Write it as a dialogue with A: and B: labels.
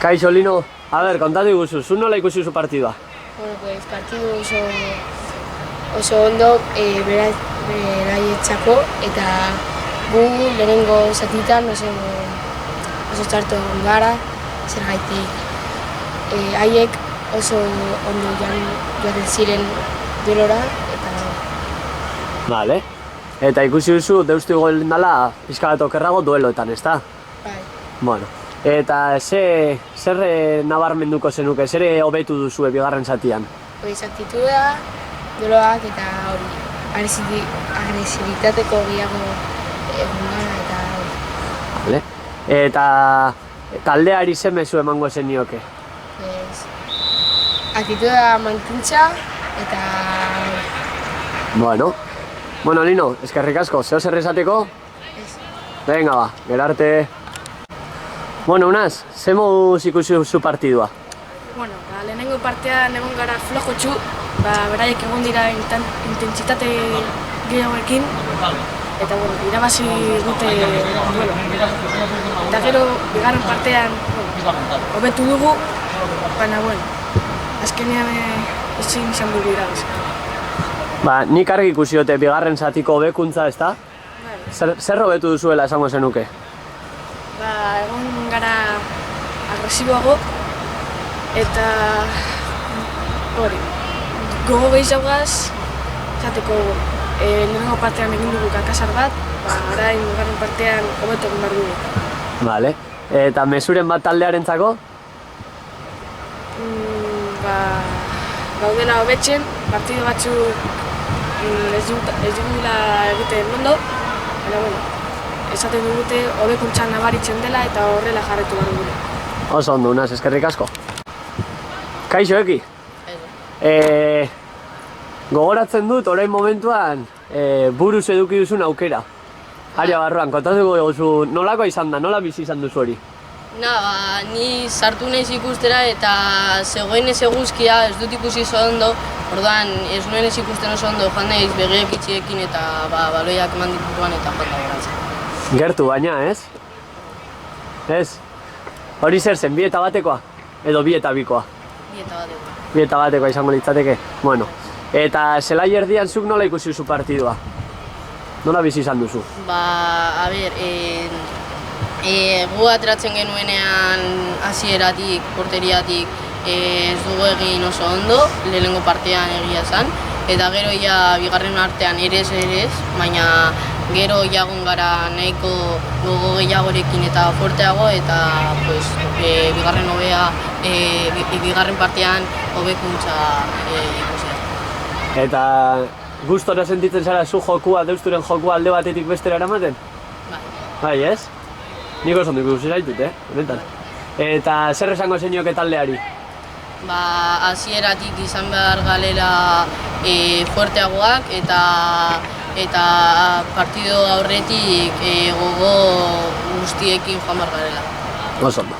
A: Kaixo, Lino, a ver, kontatu iguzu, zu nola ikusi zu partidua?
B: Bueno, pues partidu oso ondo beraientzako eta gu lehenengo zatitan oso txarto egon gara, zergaitik haiek oso ondo joaten ziren duelora eta...
A: Vale. Eta ikusi duzu, deustu igual dala pixka bat okerrago dueloetan, ezta?
B: Bai.
A: Bueno, eta zer nabarmenduko zenuke, zer hobetu duzue bigarren zatian?
B: Pues aktitudea, dueloak eta hori, agresibitateko gehiago egon gara eta hori.
A: Vale. Eta taldeari zer mezu emango zenioke?
B: Pues, aktitudea mantentza eta...
A: Bueno, Lino, eskerrik asko, zeo zer esateko? Venga ba, gerarte. Bueno, Unaz, ze moduz ikusi zu partidua?
C: Bueno, lehenengo partean egon gara flojotxu, beraiek egon dira intentsitate gehiagoekin, eta bueno, irabazi dute duelo. Eta gero, bigarren partean hobetu dugu, baina bueno, azkenean ezin izan dugu irabazi.
A: Nik argi ikusi dute bigarren zatiko hobekuntza, ezta? Zer hobetu duzuela esango zenuke?
C: Egon gara agresiboago, eta hori, gogo gehiagaz, zateko lehenengo partean egin dugu kakasar bat, orain bigarren partean hobetu egin behar dugu.
A: Vale. Eta mezuren bat taldearentzako?
C: Gaudela hobetzen, partidu batzuk ez dugula egiten ondo, baina bueno, esaten dugute hobekuntza nabaritzen dela eta horrela jarretu behar dugu.
A: Oso ondo, Unaz, eskerrik asko. Kaixo, Eki? Gogoratzen dut, orain momentuan, buruz eduki duzun aukera. Aria barruan, kontatuko dugu nolako izan da, nola bizi izan duzu hori?
D: Ni sartu naiz ikustera eta zegoen ez eguzkia, ez dut ikusi oso ondo, orduan ez nuen ez ikusten oso ondo, joan naiz begiak itxiekin eta baloiak eman ditutuan eta joan da horatzen.
A: Gertu baina, ez? Ez? Hori zer zen, 2 eta batekoa? Edo 2 eta bikoa?
D: 2 eta batekoa.
A: 2 eta batekoa izango litzateke? Bueno, eta zelai erdian zuk nola ikusi duzu partidua? Nola bizi izan duzu?
D: A ber, gu ateratzen genuenean hasieratik, porteriatik ez dugu egin oso ondo, lehenengo partean egia zen, eta gero bigarren artean ere ez, baina gero jagon gara nahiko gogo gehiagorekin eta fuerteago eta bigarren partean hobekuntza ikusi.
A: Eta gustora sentitzen zara zu jokua, deusturen jokua alde batetik bestera eramaten? Bai, ez? Nik oso ondo ikusi zaitut, honetan. Eta zer esango zenioke taldeari?
D: Hasieratik izan behar galela fuerteagoak eta partido aurretik gogo guztiekin joan behar galela.
A: Oso ondo.